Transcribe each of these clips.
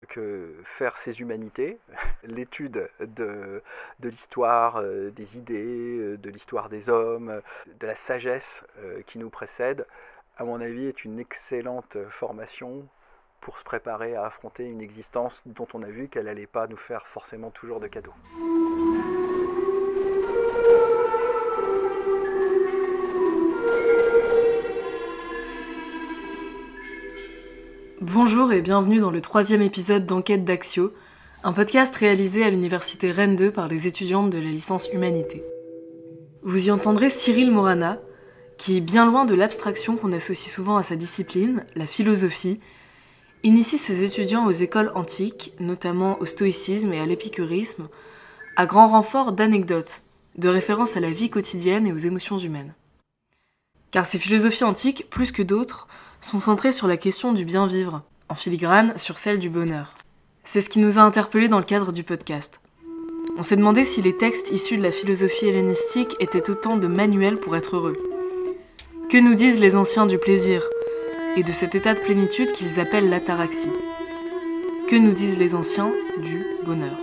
que faire ces humanités, l'étude de l'histoire, des idées, de l'histoire des hommes, de la sagesse qui nous précède, à mon avis, est une excellente formation pour se préparer à affronter une existence dont on a vu qu'elle n'allait pas nous faire forcément toujours de cadeaux. Bonjour et bienvenue dans le 3e épisode d'Enquête d'Axio, un podcast réalisé à l'université Rennes 2 par les étudiantes de la licence Humanité. Vous y entendrez Cyril Morana, qui, bien loin de l'abstraction qu'on associe souvent à sa discipline, la philosophie, initie ses étudiants aux écoles antiques, notamment au stoïcisme et à l'épicurisme, à grand renfort d'anecdotes, de références à la vie quotidienne et aux émotions humaines. Car ces philosophies antiques, plus que d'autres, sont centrées sur la question du bien vivre, en filigrane sur celle du bonheur. C'est ce qui nous a interpellés dans le cadre du podcast. On s'est demandé si les textes issus de la philosophie hellénistique étaient autant de manuels pour être heureux. Que nous disent les anciens du plaisir, et de cet état de plénitude qu'ils appellent l'ataraxie? Que nous disent les anciens du bonheur?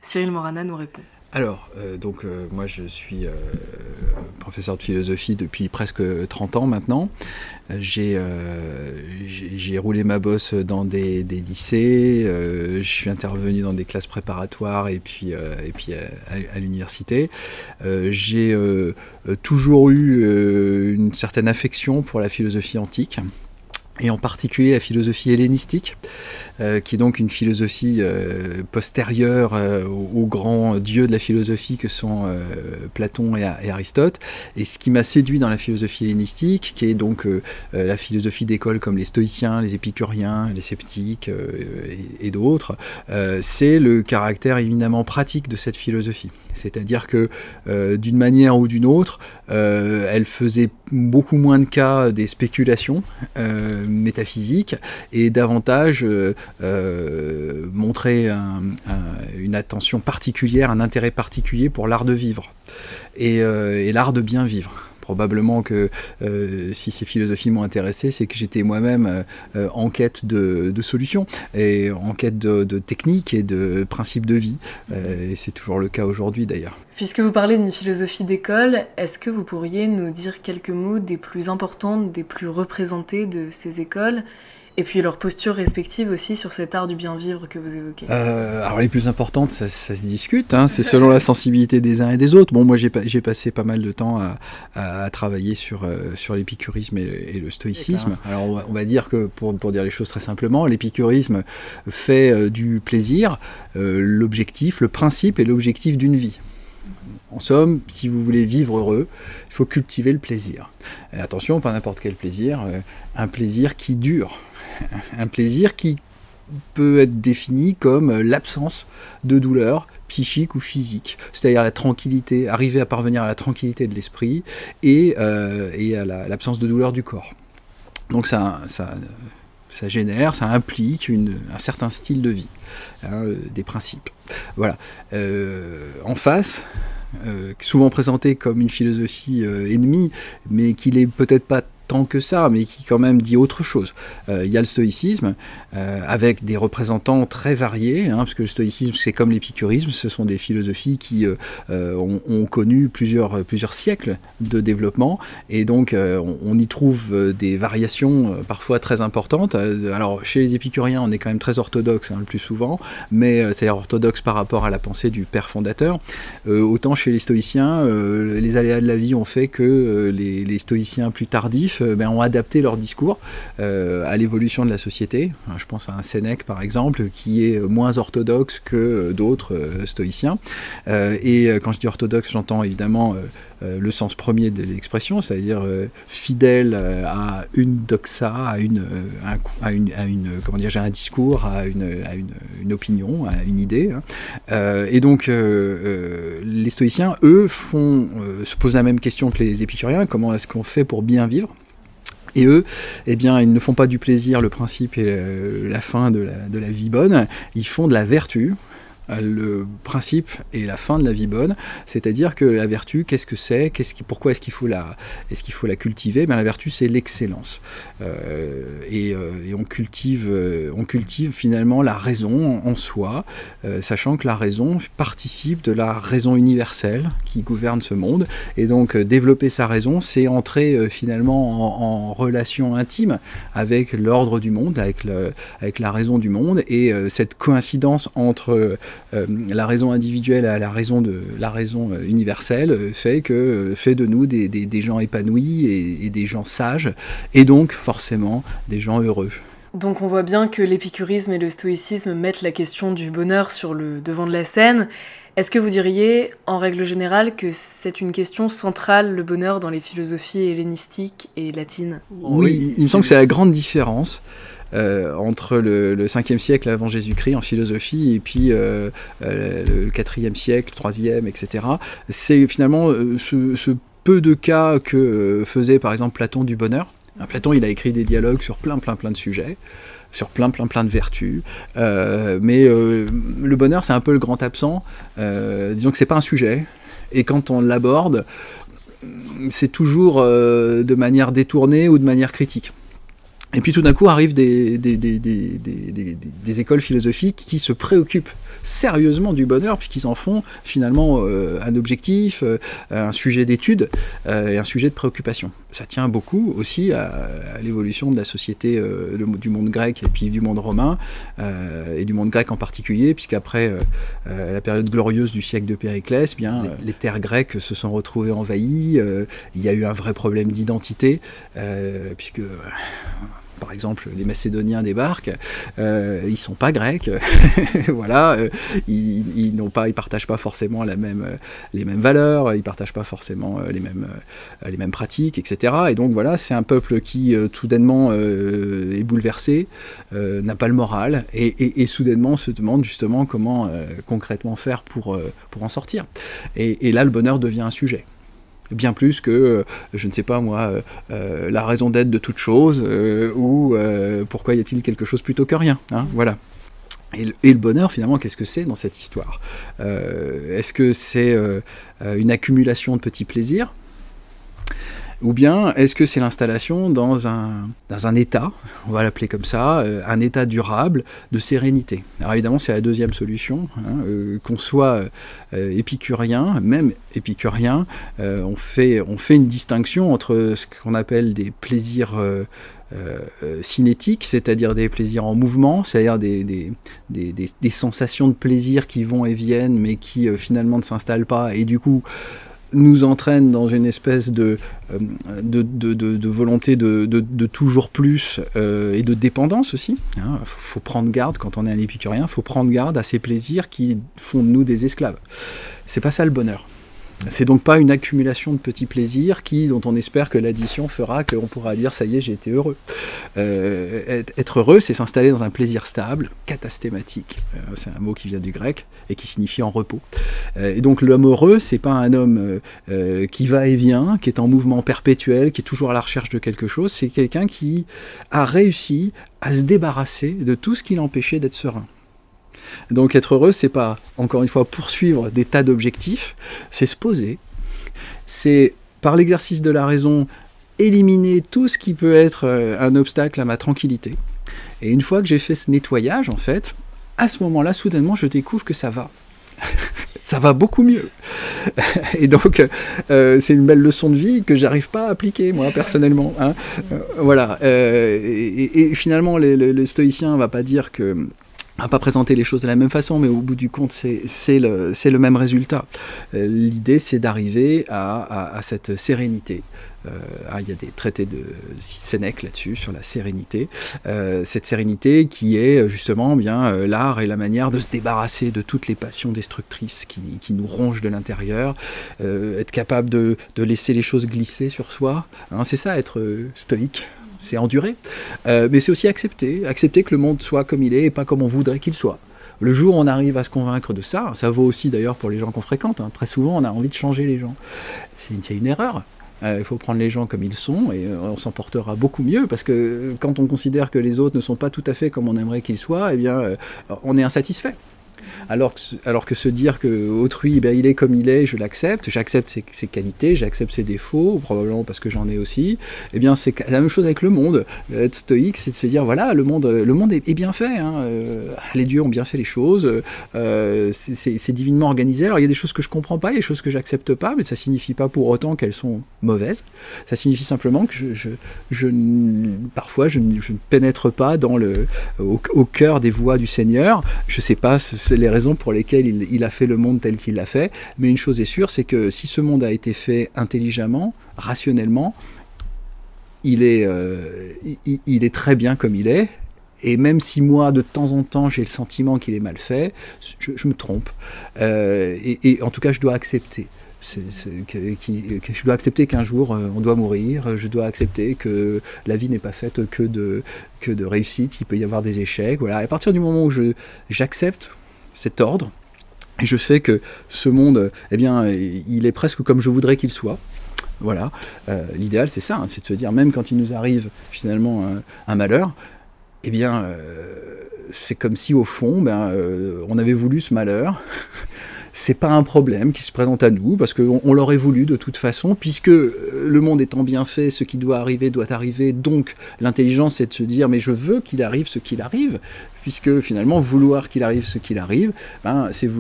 Cyril Morana nous répond. Alors, moi je suis professeur de philosophie depuis presque 30 ans maintenant. J'ai roulé ma bosse dans des lycées, je suis intervenu dans des classes préparatoires et puis à l'université. J'ai toujours eu une certaine affection pour la philosophie antique, et en particulier la philosophie hellénistique, qui est donc une philosophie postérieure aux grands dieux de la philosophie que sont Platon et Aristote. Et ce qui m'a séduit dans la philosophie hellénistique, qui est donc la philosophie d'écoles comme les stoïciens, les épicuriens, les sceptiques et d'autres, c'est le caractère éminemment pratique de cette philosophie. C'est-à-dire que d'une manière ou d'une autre, elle faisait beaucoup moins de cas des spéculations métaphysiques et davantage montrer une attention particulière, un intérêt particulier pour l'art de vivre et l'art de bien vivre. Probablement que si ces philosophies m'ont intéressé, c'est que j'étais moi-même en quête de solutions et en quête de techniques et de principes de vie. Et c'est toujours le cas aujourd'hui d'ailleurs. Puisque vous parlez d'une philosophie d'école, est-ce que vous pourriez nous dire quelques mots des plus importantes, des plus représentées de ces écoles ? Et puis leur posture respective aussi sur cet art du bien vivre que vous évoquez. Alors les plus importantes, ça se discute, hein, c'est selon la sensibilité des uns et des autres. Bon, moi j'ai passé pas mal de temps à travailler sur l'épicurisme et le stoïcisme. Alors on va dire que, pour dire les choses très simplement, l'épicurisme fait du plaisir l'objectif, le principe et l'objectif d'une vie. En somme, si vous voulez vivre heureux, il faut cultiver le plaisir. Et attention, pas n'importe quel plaisir, un plaisir qui dure. Un plaisir qui peut être défini comme l'absence de douleur psychique ou physique, c'est-à-dire la tranquillité, arriver à parvenir à la tranquillité de l'esprit et à l'absence de douleur du corps. Donc ça génère, ça implique un certain style de vie, hein, des principes. Voilà. En face, souvent présentée comme une philosophie ennemie, mais qui n'est peut-être pas tant que ça, mais qui quand même dit autre chose. Il y a le stoïcisme, avec des représentants très variés, hein, parce que le stoïcisme, c'est comme l'épicurisme, ce sont des philosophies qui ont connu plusieurs siècles de développement, et donc on y trouve des variations parfois très importantes. Alors, chez les épicuriens, on est quand même très orthodoxe, hein, le plus souvent, mais c'est-à-dire orthodoxe par rapport à la pensée du père fondateur. Autant chez les stoïciens, les aléas de la vie ont fait que les stoïciens plus tardifs ont adapté leur discours à l'évolution de la société. Je pense à un Sénèque par exemple, qui est moins orthodoxe que d'autres stoïciens. Et quand je dis orthodoxe, j'entends évidemment le sens premier de l'expression, c'est-à-dire fidèle à une doxa, à un discours, à une opinion, à une idée. Hein. Et donc les stoïciens, eux, se posent la même question que les épicuriens: comment est-ce qu'on fait pour bien vivre? Et eux, eh bien, ils ne font pas du plaisir le principe et la fin de la vie bonne, ils font de la vertu le principe et la fin de la vie bonne, c'est-à-dire que la vertu, qu'est-ce que c'est, pourquoi est-ce qu'il faut la cultiver? La vertu, c'est l'excellence. Et on cultive finalement la raison en soi, sachant que la raison participe de la raison universelle qui gouverne ce monde. Et donc, développer sa raison, c'est entrer finalement en relation intime avec l'ordre du monde, avec la raison du monde, et cette coïncidence entre la raison individuelle et la raison universelle fait de nous des gens épanouis et des gens sages, et donc forcément des gens heureux. Donc on voit bien que l'épicurisme et le stoïcisme mettent la question du bonheur sur le devant de la scène. Est-ce que vous diriez, en règle générale, que c'est une question centrale, le bonheur, dans les philosophies hellénistiques et latines? Oui, il me semble que c'est la grande différence entre le 5e siècle avant Jésus-Christ en philosophie et puis le 4e siècle, 3e, etc. C'est finalement ce peu de cas que faisait par exemple Platon du bonheur. Platon, il a écrit des dialogues sur plein de sujets, sur plein de vertus, mais le bonheur, c'est un peu le grand absent. Disons que c'est pas un sujet, et quand on l'aborde, c'est toujours de manière détournée ou de manière critique. Et puis tout d'un coup arrivent des écoles philosophiques qui se préoccupent sérieusement du bonheur, puisqu'ils en font finalement un objectif, un sujet d'étude et un sujet de préoccupation. Ça tient beaucoup aussi à l'évolution de la société du monde grec et puis du monde romain, et du monde grec en particulier, puisqu'après la période glorieuse du siècle de Périclès, les terres grecques se sont retrouvées envahies, il y a eu un vrai problème d'identité, puisque... Par exemple, les Macédoniens débarquent, ils sont pas grecs, voilà, ils partagent pas forcément les mêmes valeurs, ils partagent pas forcément les mêmes pratiques, etc. Et donc voilà, c'est un peuple qui soudainement est bouleversé, n'a pas le moral, et soudainement se demande justement comment concrètement faire pour en sortir. Et là, le bonheur devient un sujet. Bien plus que, je ne sais pas moi, la raison d'être de toute chose, ou pourquoi y a-t-il quelque chose plutôt que rien, hein, voilà. Et le bonheur, finalement, qu'est-ce que c'est dans cette histoire? Est-ce que c'est une accumulation de petits plaisirs? Ou bien est-ce que c'est l'installation dans un état, on va l'appeler comme ça, un état durable de sérénité? Alors évidemment, c'est la deuxième solution, hein, qu'on soit épicurien, même épicurien, on fait une distinction entre ce qu'on appelle des plaisirs cinétiques, c'est-à-dire des plaisirs en mouvement, c'est-à-dire des sensations de plaisir qui vont et viennent, mais qui finalement ne s'installent pas, et du coup nous entraîne dans une espèce de volonté de toujours plus, et de dépendance aussi. Hein. Faut prendre garde, quand on est un épicurien, faut prendre garde à ces plaisirs qui font de nous des esclaves. C'est pas ça le bonheur. C'est donc pas une accumulation de petits plaisirs dont on espère que l'addition fera qu'on pourra dire « ça y est, j'ai été heureux ». Être heureux, c'est s'installer dans un plaisir stable, katastématique. C'est un mot qui vient du grec et qui signifie en repos. Et donc l'homme heureux, c'est pas un homme qui va et vient, qui est en mouvement perpétuel, qui est toujours à la recherche de quelque chose. C'est quelqu'un qui a réussi à se débarrasser de tout ce qui l'empêchait d'être serein. Donc être heureux, c'est pas, encore une fois, poursuivre des tas d'objectifs, c'est se poser, c'est, par l'exercice de la raison, éliminer tout ce qui peut être un obstacle à ma tranquillité. Et une fois que j'ai fait ce nettoyage, en fait, à ce moment-là, soudainement, je découvre que ça va. Ça va beaucoup mieux. Et donc, c'est une belle leçon de vie que j'arrive pas à appliquer, moi, personnellement. Hein. Voilà. Et finalement, le stoïcien va pas dire que... On va pas présenter les choses de la même façon, mais au bout du compte, c'est le même résultat. L'idée, c'est d'arriver à cette sérénité. Il y a des traités de Sénèque là-dessus, sur la sérénité. Cette sérénité qui est justement l'art et la manière de se débarrasser de toutes les passions destructrices qui nous rongent de l'intérieur, être capable de laisser les choses glisser sur soi. Hein, c'est ça, être stoïque. C'est endurer, mais c'est aussi accepter que le monde soit comme il est et pas comme on voudrait qu'il soit. Le jour où on arrive à se convaincre de ça, ça vaut aussi d'ailleurs pour les gens qu'on fréquente, hein. Très souvent on a envie de changer les gens. C'est une erreur. Il faut prendre les gens comme ils sont et on s'en portera beaucoup mieux, parce que quand on considère que les autres ne sont pas tout à fait comme on aimerait qu'ils soient, eh bien on est insatisfait. Alors que se dire qu'autrui, il est comme il est, je l'accepte, j'accepte ses qualités, j'accepte ses défauts, probablement parce que j'en ai aussi, eh bien c'est la même chose avec le monde. Être stoïque, c'est de se dire, voilà, le monde est bien fait, hein, les dieux ont bien fait les choses, c'est divinement organisé. Alors il y a des choses que je comprends pas, il y a des choses que j'accepte pas, mais ça signifie pas pour autant qu'elles sont mauvaises. Ça signifie simplement que parfois je ne pénètre pas au cœur des voies du Seigneur. Je sais pas les raisons pour lesquelles il a fait le monde tel qu'il l'a fait, mais une chose est sûre, c'est que si ce monde a été fait intelligemment, rationnellement, il est très bien comme il est, et même si moi, de temps en temps, j'ai le sentiment qu'il est mal fait, je me trompe. Et en tout cas, je dois accepter. Je dois accepter qu'un jour on doit mourir, je dois accepter que la vie n'est pas faite que de réussite, il peut y avoir des échecs. Voilà. Et à partir du moment où j'accepte cet ordre, et je fais que ce monde, eh bien, il est presque comme je voudrais qu'il soit. Voilà. L'idéal, c'est ça, hein, c'est de se dire, même quand il nous arrive finalement un malheur, eh bien, c'est comme si au fond, on avait voulu ce malheur. C'est pas un problème qui se présente à nous, parce qu'on l'aurait voulu de toute façon, puisque le monde étant bien fait, ce qui doit arriver, donc l'intelligence c'est de se dire, mais je veux qu'il arrive ce qu'il arrive, puisque finalement vouloir qu'il arrive ce qu'il arrive, c'est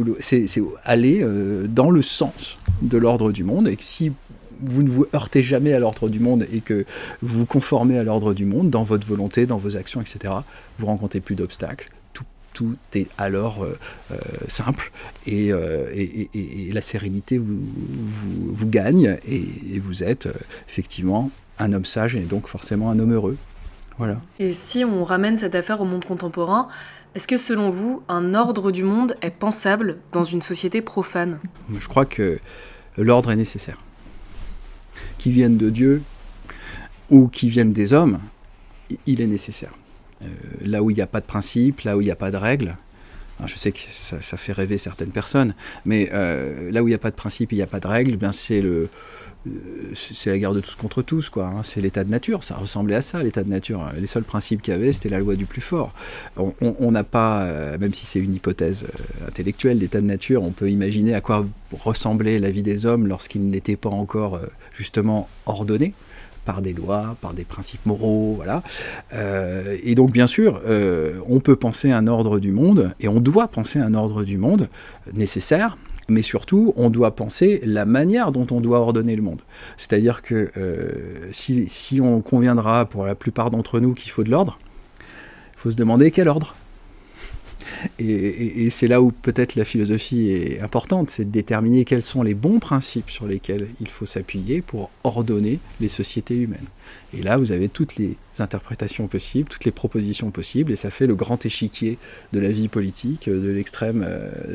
aller dans le sens de l'ordre du monde, et que si vous ne vous heurtez jamais à l'ordre du monde et que vous vous conformez à l'ordre du monde, dans votre volonté, dans vos actions, etc., vous rencontrez plus d'obstacles. Tout est alors simple et la sérénité vous gagne et vous êtes effectivement un homme sage et donc forcément un homme heureux. Voilà. Et si on ramène cette affaire au monde contemporain, est-ce que selon vous, un ordre du monde est pensable dans une société profane ? Je crois que l'ordre est nécessaire. Qu'il vienne de Dieu ou qu'il vienne des hommes, il est nécessaire. Là où il n'y a pas de principe, là où il n'y a pas de règles, je sais que ça fait rêver certaines personnes, mais là où il n'y a pas de principe, il n'y a pas de règles, c'est la guerre de tous contre tous, quoi. Hein. C'est l'état de nature, ça ressemblait à ça, l'état de nature. Les seuls principes qu'il y avait, c'était la loi du plus fort. On n'a pas, même si c'est une hypothèse intellectuelle, l'état de nature, on peut imaginer à quoi ressemblait la vie des hommes lorsqu'ils n'étaient pas encore justement ordonnés par des lois, par des principes moraux, voilà. Et donc, bien sûr, on peut penser un ordre du monde, et on doit penser un ordre du monde nécessaire, mais surtout, on doit penser la manière dont on doit ordonner le monde. C'est-à-dire que si on conviendra pour la plupart d'entre nous qu'il faut de l'ordre, il faut se demander quel ordre. Et c'est là où peut-être la philosophie est importante, c'est de déterminer quels sont les bons principes sur lesquels il faut s'appuyer pour ordonner les sociétés humaines. Et là, vous avez toutes les interprétations possibles, toutes les propositions possibles, et ça fait le grand échiquier de la vie politique, de l'extrême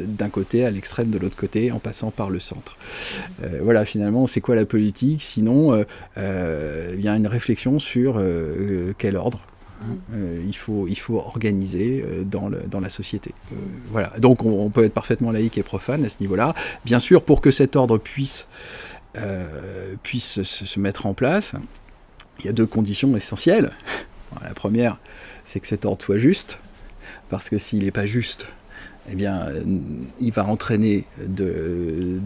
d'un côté à l'extrême de l'autre côté, en passant par le centre. Voilà, finalement, c'est quoi la politique ? Sinon, bien une réflexion sur quel ordre il faut organiser dans la société. Voilà. Donc on peut être parfaitement laïque et profane à ce niveau-là. Bien sûr, pour que cet ordre puisse se mettre en place, il y a deux conditions essentielles. La première, c'est que cet ordre soit juste, parce que s'il n'est pas juste, eh bien, il va entraîner du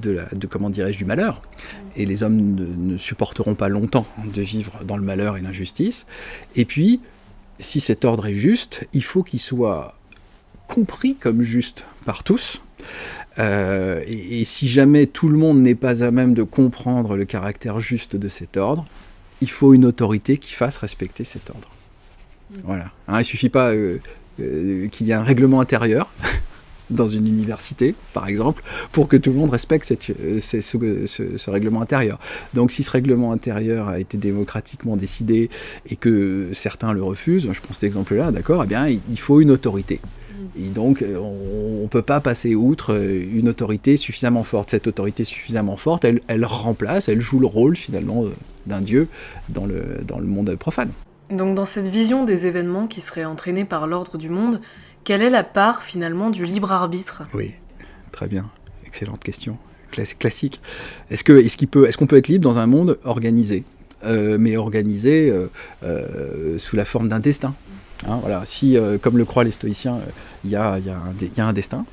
malheur. Et les hommes ne supporteront pas longtemps de vivre dans le malheur et l'injustice. Et puis, si cet ordre est juste, il faut qu'il soit compris comme juste par tous. Et si jamais tout le monde n'est pas à même de comprendre le caractère juste de cet ordre, il faut une autorité qui fasse respecter cet ordre. Voilà. Hein, il ne suffit pas qu'il y ait un règlement intérieur dans une université, par exemple, pour que tout le monde respecte ce règlement intérieur. Donc si ce règlement intérieur a été démocratiquement décidé et que certains le refusent, je prends cet exemple-là, d'accord, eh bien, il faut une autorité. Et donc, on ne peut pas passer outre une autorité suffisamment forte. Cette autorité suffisamment forte, elle remplace, elle joue le rôle, finalement, d'un dieu dans le monde profane. Donc, dans cette vision des événements qui seraient entraînés par l'ordre du monde, quelle est la part, finalement, du libre arbitre ? Oui, très bien. Excellente question. Classique. Est-ce qu'on peut être libre dans un monde organisé, mais organisé sous la forme d'un destin ? Hein, voilà. Si, comme le croient les stoïciens, il y a un destin,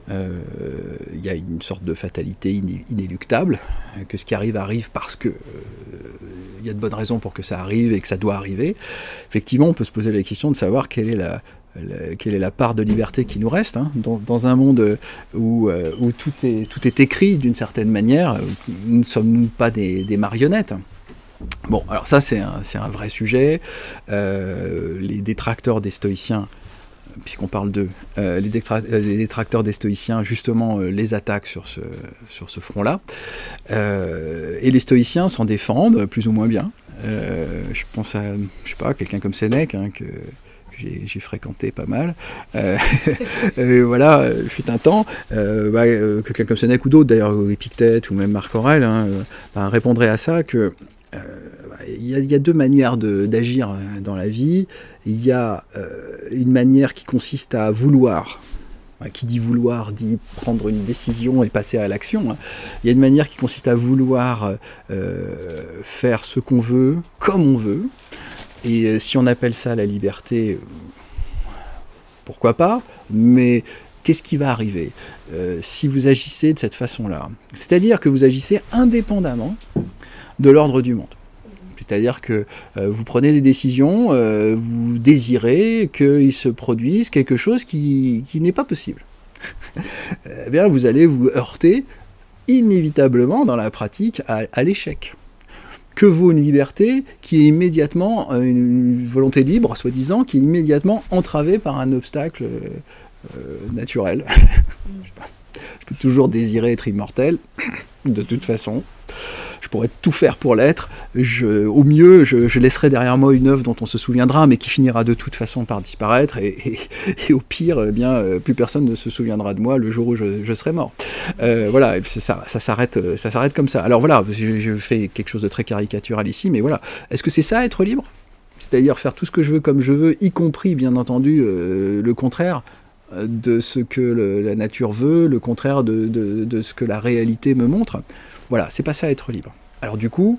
il y a une sorte de fatalité inéluctable, que ce qui arrive parce que il y a de bonnes raisons pour que ça arrive et que ça doit arriver. Effectivement, on peut se poser la question de savoir quelle est la part de liberté qui nous reste, hein, dans un monde où tout est écrit d'une certaine manière. Nous ne sommes pas des marionnettes. Bon, alors ça c'est un vrai sujet. Les détracteurs des stoïciens, puisqu'on parle d'eux, les détracteurs des stoïciens justement les attaquent sur ce front-là. Et les stoïciens s'en défendent plus ou moins bien. Je pense à, je sais pas, quelqu'un comme Sénèque, hein, que j'ai fréquenté pas mal. Voilà, fut un temps, quelqu'un comme Sénèque ou d'autres, d'ailleurs Épictète ou même Marc Aurèle, hein, répondraient à ça que il y a deux manières d'agir dans la vie. Il y a une manière qui consiste à vouloir. Qui dit vouloir dit prendre une décision et passer à l'action. Hein. Il y a une manière qui consiste à vouloir faire ce qu'on veut, comme on veut. Et si on appelle ça la liberté, pourquoi pas, mais qu'est-ce qui va arriver si vous agissez de cette façon-là? C'est-à-dire que vous agissez indépendamment de l'ordre du monde. C'est-à-dire que vous prenez des décisions, vous désirez qu'il se produise quelque chose qui n'est pas possible. Eh bien, vous allez vous heurter inévitablement dans la pratique à l'échec. Que vaut une liberté qui est immédiatement, une volonté libre, soi-disant, qui est immédiatement entravée par un obstacle naturel? Je peux toujours désirer être immortel, de toute façon. Je pourrais tout faire pour l'être. Au mieux, je laisserai derrière moi une œuvre dont on se souviendra, mais qui finira de toute façon par disparaître. Et au pire, eh bien, plus personne ne se souviendra de moi le jour où je serai mort. Voilà, ça s'arrête comme ça. Alors voilà, je fais quelque chose de très caricatural ici, mais voilà. Est-ce que c'est ça, être libre? C'est-à-dire faire tout ce que je veux comme je veux, y compris, bien entendu, le contraire de ce que la nature veut, le contraire de ce que la réalité me montre. Voilà, c'est pas ça être libre. Alors du coup,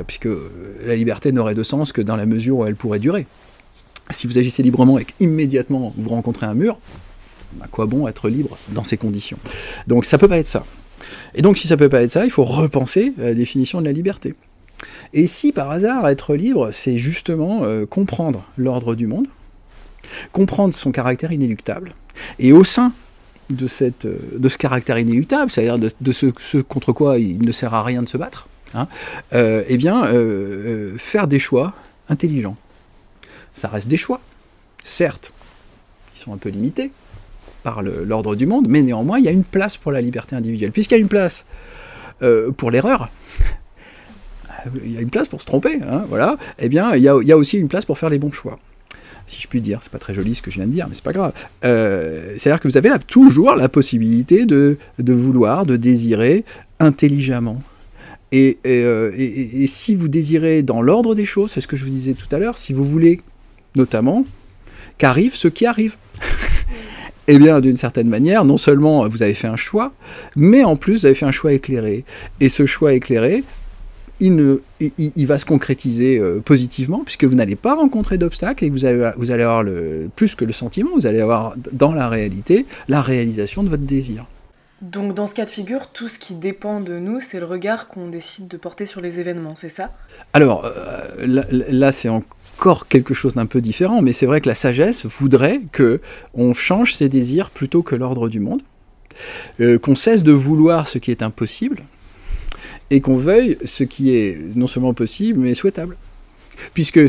puisque la liberté n'aurait de sens que dans la mesure où elle pourrait durer. Si vous agissez librement et qu'immédiatement vous rencontrez un mur, à quoi bon être libre dans ces conditions? Donc ça peut pas être ça. Et donc si ça peut pas être ça, il faut repenser la définition de la liberté. Et si par hasard être libre, c'est justement comprendre l'ordre du monde, comprendre son caractère inéluctable, et au sein de ce caractère inéluctable, c'est-à-dire de ce contre quoi il ne sert à rien de se battre, hein, eh bien, faire des choix intelligents. Ça reste des choix, certes, qui sont un peu limités par l'ordre du monde, mais néanmoins, il y a une place pour la liberté individuelle. Puisqu'il y a une place pour l'erreur, il y a une place pour se tromper, hein, voilà, eh bien, il y a aussi une place pour faire les bons choix. Si je puis dire, c'est pas très joli ce que je viens de dire, mais c'est pas grave. C'est-à-dire que vous avez toujours la possibilité de vouloir, de désirer intelligemment. Et si vous désirez dans l'ordre des choses, c'est ce que je vous disais tout à l'heure, si vous voulez notamment qu'arrive ce qui arrive, eh bien, d'une certaine manière, non seulement vous avez fait un choix, mais en plus vous avez fait un choix éclairé. Et ce choix éclairé, il va se concrétiser positivement, puisque vous n'allez pas rencontrer d'obstacles et que vous allez avoir plus que le sentiment, vous allez avoir dans la réalité la réalisation de votre désir. Donc dans ce cas de figure, tout ce qui dépend de nous, c'est le regard qu'on décide de porter sur les événements, c'est ça? Alors là c'est encore quelque chose d'un peu différent, mais c'est vrai que la sagesse voudrait qu'on change ses désirs plutôt que l'ordre du monde, qu'on cesse de vouloir ce qui est impossible, et qu'on veuille ce qui est non seulement possible, mais souhaitable. Puisque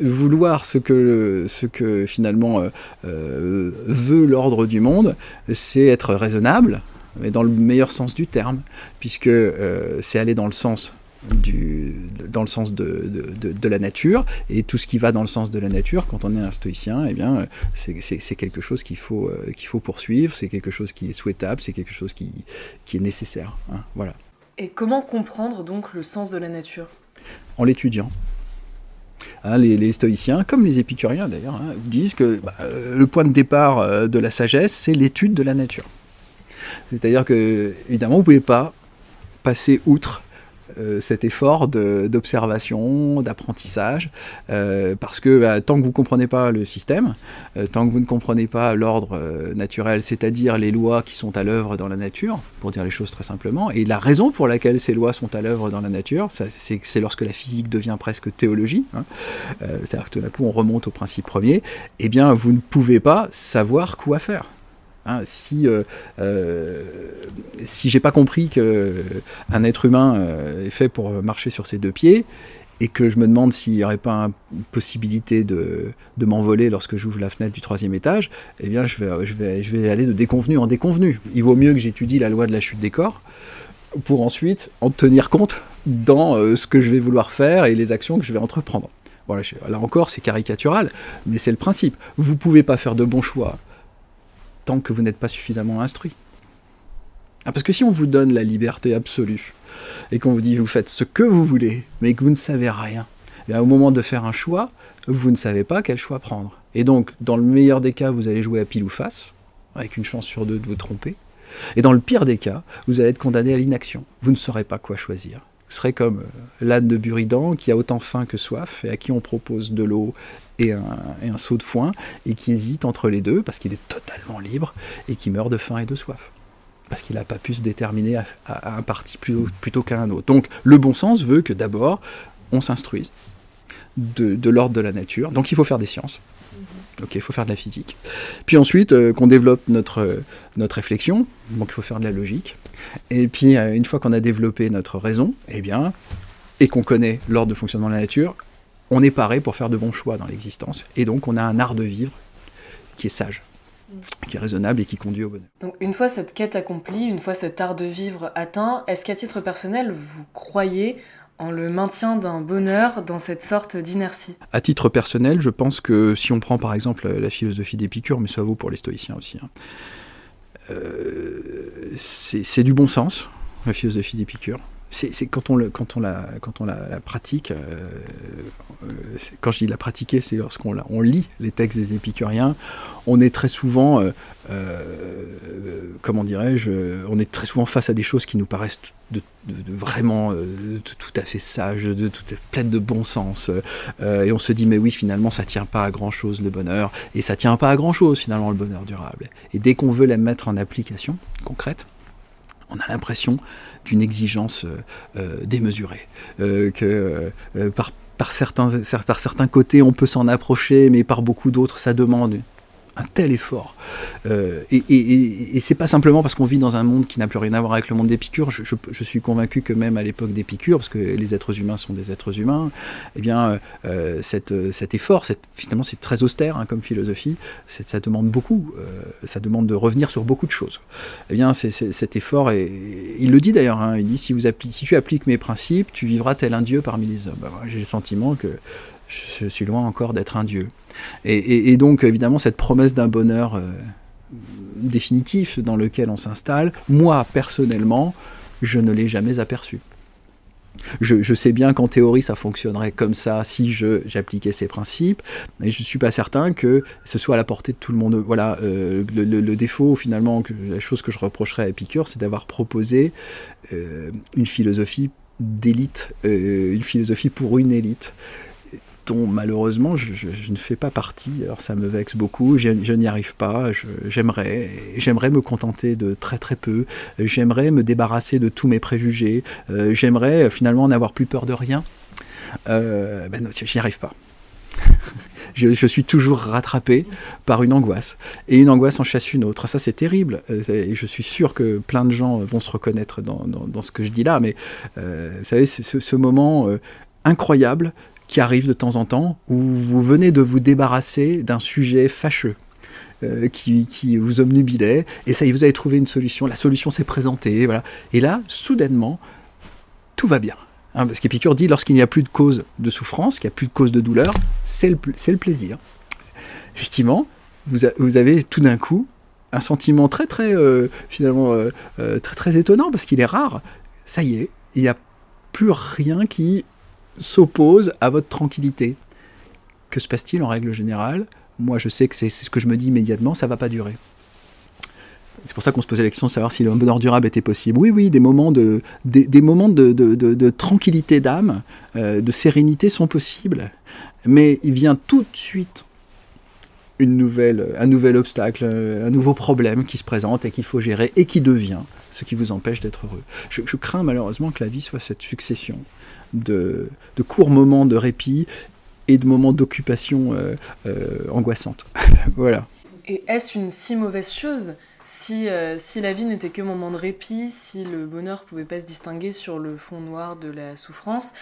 vouloir ce que finalement veut l'ordre du monde, c'est être raisonnable, mais dans le meilleur sens du terme, puisque c'est aller dans le sens de la nature, et tout ce qui va dans le sens de la nature, quand on est un stoïcien, eh bien, c'est quelque chose qu'il faut poursuivre, c'est quelque chose qui est souhaitable, c'est quelque chose qui est nécessaire. Hein, voilà. Et comment comprendre donc le sens de la nature? En l'étudiant. Hein, les stoïciens, comme les épicuriens d'ailleurs, hein, disent que le point de départ de la sagesse, c'est l'étude de la nature. C'est-à-dire que, évidemment, vous ne pouvez pas passer outre cet effort d'observation, d'apprentissage, parce que tant que vous ne comprenez pas le système, tant que vous ne comprenez pas l'ordre naturel, c'est-à-dire les lois qui sont à l'œuvre dans la nature, pour dire les choses très simplement, et la raison pour laquelle ces lois sont à l'œuvre dans la nature, c'est lorsque la physique devient presque théologie, hein, c'est-à-dire que tout d'un coup on remonte au principe premier, eh bien vous ne pouvez pas savoir quoi faire. Hein, si j'ai pas compris qu'un être humain est fait pour marcher sur ses deux pieds, et que je me demande s'il n'y aurait pas une possibilité de m'envoler lorsque j'ouvre la fenêtre du 3e étage, eh bien je vais aller de déconvenu en déconvenu. Il vaut mieux que j'étudie la loi de la chute des corps pour ensuite en tenir compte dans ce que je vais vouloir faire et les actions que je vais entreprendre. Voilà, là encore, c'est caricatural, mais c'est le principe. Vous ne pouvez pas faire de bons choix tant que vous n'êtes pas suffisamment instruit. Parce que si on vous donne la liberté absolue, et qu'on vous dit vous faites ce que vous voulez, mais que vous ne savez rien, et bien, au moment de faire un choix, vous ne savez pas quel choix prendre. Et donc, dans le meilleur des cas, vous allez jouer à pile ou face, avec une chance sur 2 de vous tromper. Et dans le pire des cas, vous allez être condamné à l'inaction. Vous ne saurez pas quoi choisir. Vous serez comme l'âne de Buridan, qui a autant faim que soif, et à qui on propose de l'eau et un seau de foin, et qui hésite entre les deux, parce qu'il est totalement libre, et qui meurt de faim et de soif. Parce qu'il n'a pas pu se déterminer à un parti plutôt qu'à un autre. Donc le bon sens veut que d'abord, on s'instruise de l'ordre de la nature. Donc il faut faire des sciences. Ok, il faut faire de la physique. Puis ensuite, qu'on développe notre réflexion. Donc il faut faire de la logique. Et puis une fois qu'on a développé notre raison, eh bien, et qu'on connaît l'ordre de fonctionnement de la nature, on est paré pour faire de bons choix dans l'existence. Et donc on a un art de vivre qui est sage, qui est raisonnable et qui conduit au bonheur. Donc une fois cette quête accomplie, une fois cet art de vivre atteint, est-ce qu'à titre personnel, vous croyez en le maintien d'un bonheur dans cette sorte d'inertie? À titre personnel, je pense que si on prend par exemple la philosophie d'Épicure, mais ça vaut pour les stoïciens aussi, hein, c'est du bon sens, la philosophie d'Épicure. C'est quand on la pratique, quand je dis la pratiquer, c'est lorsqu'on lit les textes des épicuriens, on est très souvent, comment dirais-je, on est très souvent face à des choses qui nous paraissent vraiment tout à fait sages, pleines de bon sens, et on se dit mais oui, finalement ça tient pas à grand chose le bonheur, et ça tient pas à grand chose finalement le bonheur durable. Et dès qu'on veut la mettre en application concrète, on a l'impression d'une exigence démesurée, que par certains côtés on peut s'en approcher, mais par beaucoup d'autres ça demande un tel effort. Et c'est pas simplement parce qu'on vit dans un monde qui n'a plus rien à voir avec le monde d'Épicure. Je suis convaincu que même à l'époque d'Épicure, parce que les êtres humains sont des êtres humains, eh bien, cet effort, finalement c'est très austère hein, comme philosophie, ça demande beaucoup, ça demande de revenir sur beaucoup de choses. Eh bien, cet effort, il le dit d'ailleurs, hein, il dit si tu appliques mes principes, tu vivras tel un dieu parmi les hommes. Ben, moi, j'ai le sentiment que je suis loin encore d'être un dieu. Et donc, évidemment, cette promesse d'un bonheur définitif dans lequel on s'installe, moi, personnellement, je ne l'ai jamais aperçu. Je sais bien qu'en théorie, ça fonctionnerait comme ça si j'appliquais ces principes, mais je ne suis pas certain que ce soit à la portée de tout le monde. Voilà, le défaut, finalement, la chose que je reprocherais à Épicure, c'est d'avoir proposé une philosophie d'élite, une philosophie pour une élite, dont malheureusement je ne fais pas partie. Alors ça me vexe beaucoup, je n'y arrive pas, j'aimerais me contenter de très très peu, j'aimerais me débarrasser de tous mes préjugés, j'aimerais finalement n'avoir plus peur de rien. Ben non, j'y arrive pas. Je suis toujours rattrapé par une angoisse, et une angoisse en chasse une autre. Ça c'est terrible, et je suis sûr que plein de gens vont se reconnaître dans ce que je dis là, mais vous savez, c'est ce moment incroyable qui arrive de temps en temps, où vous venez de vous débarrasser d'un sujet fâcheux qui vous obnubilait, et ça y est, vous avez trouvé une solution, la solution s'est présentée, voilà. Et là, soudainement, tout va bien. Hein, parce qu'Épicure dit, lorsqu'il n'y a plus de cause de souffrance, qu'il n'y a plus de cause de douleur, c'est le plaisir. Effectivement, vous avez tout d'un coup un sentiment très très, finalement, très très étonnant, parce qu'il est rare. Ça y est, il n'y a plus rien qui s'oppose à votre tranquillité. Que se passe-t-il en règle générale? Moi, je sais que c'est ce que je me dis immédiatement, ça ne va pas durer. C'est pour ça qu'on se posait la question de savoir si le bonheur durable était possible. Oui, des moments de tranquillité d'âme, de sérénité sont possibles, mais il vient tout de suite un nouvel obstacle, un nouveau problème qui se présente et qu'il faut gérer et qui devient ce qui vous empêche d'être heureux. Je crains malheureusement que la vie soit cette succession de courts moments de répit et de moments d'occupation angoissante. Voilà. Et est-ce une si mauvaise chose si la vie n'était que moment de répit, si le bonheur pouvait pas se distinguer sur le fond noir de la souffrance,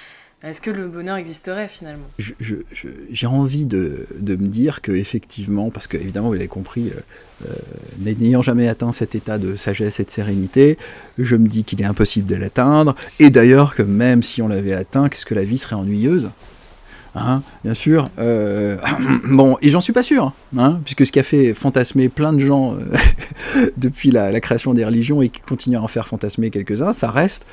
est-ce que le bonheur existerait finalement ? J'ai envie de me dire qu'effectivement, parce que évidemment vous l'avez compris, n'ayant jamais atteint cet état de sagesse et de sérénité, je me dis qu'il est impossible de l'atteindre, et d'ailleurs que même si on l'avait atteint, qu'est-ce que la vie serait ennuyeuse ? Hein, bien sûr. Bon, et j'en suis pas sûr, hein, puisque ce qui a fait fantasmer plein de gens depuis la création des religions et qui continue à en faire fantasmer quelques-uns, ça reste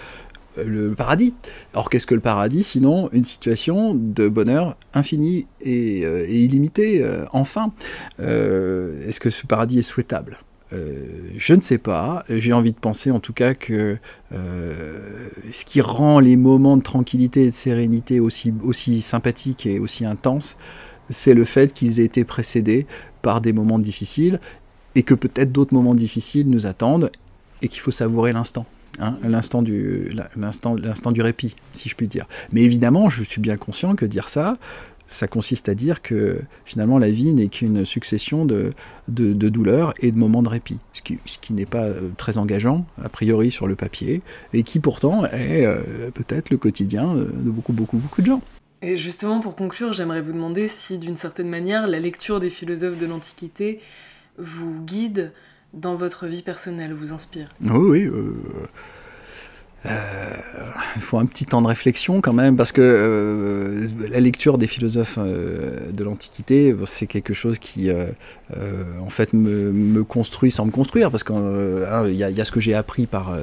le paradis. Or, qu'est-ce que le paradis, sinon une situation de bonheur infini et illimité, enfin. Est-ce que ce paradis est souhaitable ? Je ne sais pas, j'ai envie de penser en tout cas que ce qui rend les moments de tranquillité et de sérénité aussi sympathiques et aussi intenses, c'est le fait qu'ils aient été précédés par des moments difficiles et que peut-être d'autres moments difficiles nous attendent et qu'il faut savourer l'instant. Hein, l'instant du répit, si je puis dire. Mais évidemment, je suis bien conscient que dire ça consiste à dire que finalement la vie n'est qu'une succession de douleurs et de moments de répit, ce qui n'est pas très engageant a priori sur le papier et qui pourtant est peut-être le quotidien de beaucoup de gens. Et justement, pour conclure, j'aimerais vous demander si d'une certaine manière la lecture des philosophes de l'Antiquité vous guide dans votre vie personnelle, vous inspire. Oui. Il faut un petit temps de réflexion quand même, parce que la lecture des philosophes de l'Antiquité, c'est quelque chose qui en fait me construit sans me construire, parce qu'il y a ce que j'ai appris par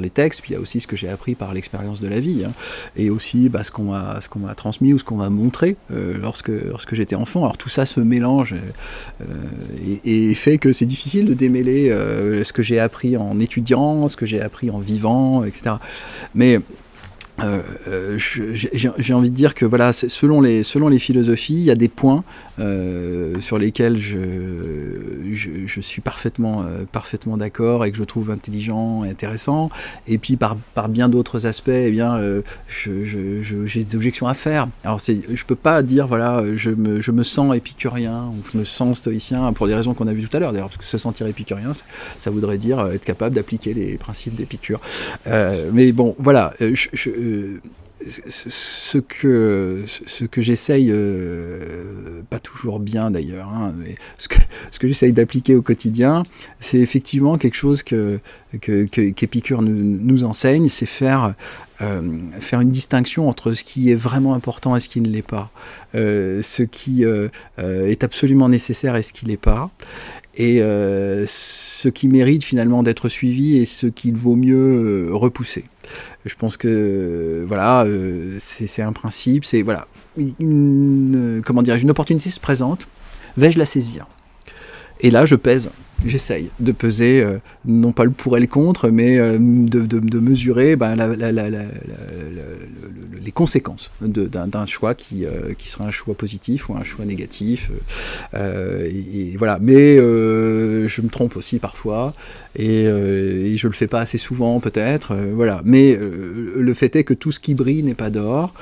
les textes, puis il y a aussi ce que j'ai appris par l'expérience de la vie, hein, et aussi ce qu'on m'a transmis ou ce qu'on m'a montré lorsque j'étais enfant. Alors tout ça se mélange et fait que c'est difficile de démêler ce que j'ai appris en étudiant, ce que j'ai appris en vivant, etc. Mais j'ai envie de dire que voilà, selon les philosophies, il y a des points sur lesquels je suis parfaitement d'accord et que je trouve intelligent et intéressant. Et puis par bien d'autres aspects, eh bien, j'ai des objections à faire. Alors je peux pas dire voilà, je me sens épicurien ou je me sens stoïcien pour des raisons qu'on a vues tout à l'heure. D'ailleurs, parce que se sentir épicurien, ça voudrait dire être capable d'appliquer les principes d'Épicure. Mais bon, voilà. Ce que j'essaye, pas toujours bien d'ailleurs, hein, mais ce que j'essaye d'appliquer au quotidien, c'est effectivement quelque chose qu'Épicure nous enseigne, c'est faire une distinction entre ce qui est vraiment important et ce qui ne l'est pas, ce qui est absolument nécessaire et ce qui ne l'est pas, et ce qui mérite finalement d'être suivi et ce qu'il vaut mieux repousser. Je pense que voilà, c'est un principe, c'est voilà, une opportunité se présente, vais-je la saisir ? Et là, je pèse, j'essaye de peser, non pas le pour et le contre, mais de mesurer les conséquences d'un choix qui sera un choix positif ou un choix négatif. Et voilà. Mais je me trompe aussi parfois, et je le fais pas assez souvent peut-être. Voilà. Mais le fait est que tout ce qui brille n'est pas d'or.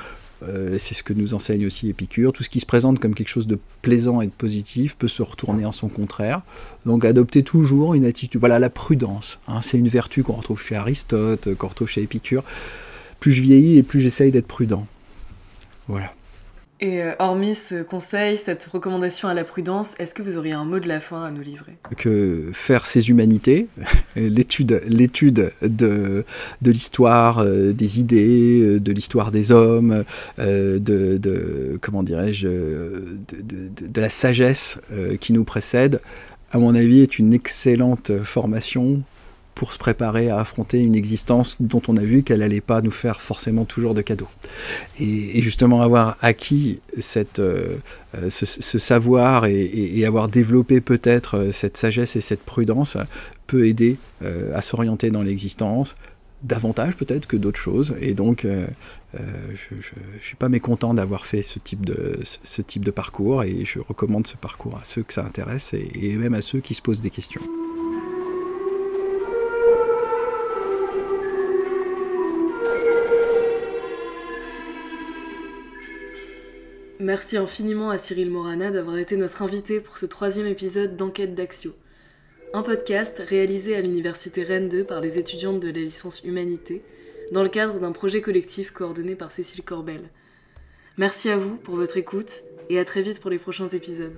C'est ce que nous enseigne aussi Épicure. Tout ce qui se présente comme quelque chose de plaisant et de positif peut se retourner en son contraire. Donc adopter toujours une attitude, voilà, la prudence, hein, c'est une vertu qu'on retrouve chez Aristote, qu'on retrouve chez Épicure. Plus je vieillis et plus j'essaye d'être prudent. Voilà. Et hormis ce conseil, cette recommandation à la prudence, est-ce que vous auriez un mot de la fin à nous livrer ? Que faire ces humanités, l'étude de l'histoire, des idées, de l'histoire des hommes, comment dirais-je, de la sagesse qui nous précède, à mon avis, est une excellente formation pour se préparer à affronter une existence dont on a vu qu'elle n'allait pas nous faire forcément toujours de cadeaux. Et justement avoir acquis ce savoir et avoir développé peut-être cette sagesse et cette prudence peut aider à s'orienter dans l'existence, davantage peut-être que d'autres choses, et donc je suis pas mécontent d'avoir fait ce type de parcours, et je recommande ce parcours à ceux que ça intéresse et même à ceux qui se posent des questions. Merci infiniment à Cyril Morana d'avoir été notre invité pour ce 3e épisode d'Enquête d'Axio. Un podcast réalisé à l'université Rennes 2 par les étudiantes de la licence Humanité, dans le cadre d'un projet collectif coordonné par Cécile Corbel. Merci à vous pour votre écoute et à très vite pour les prochains épisodes.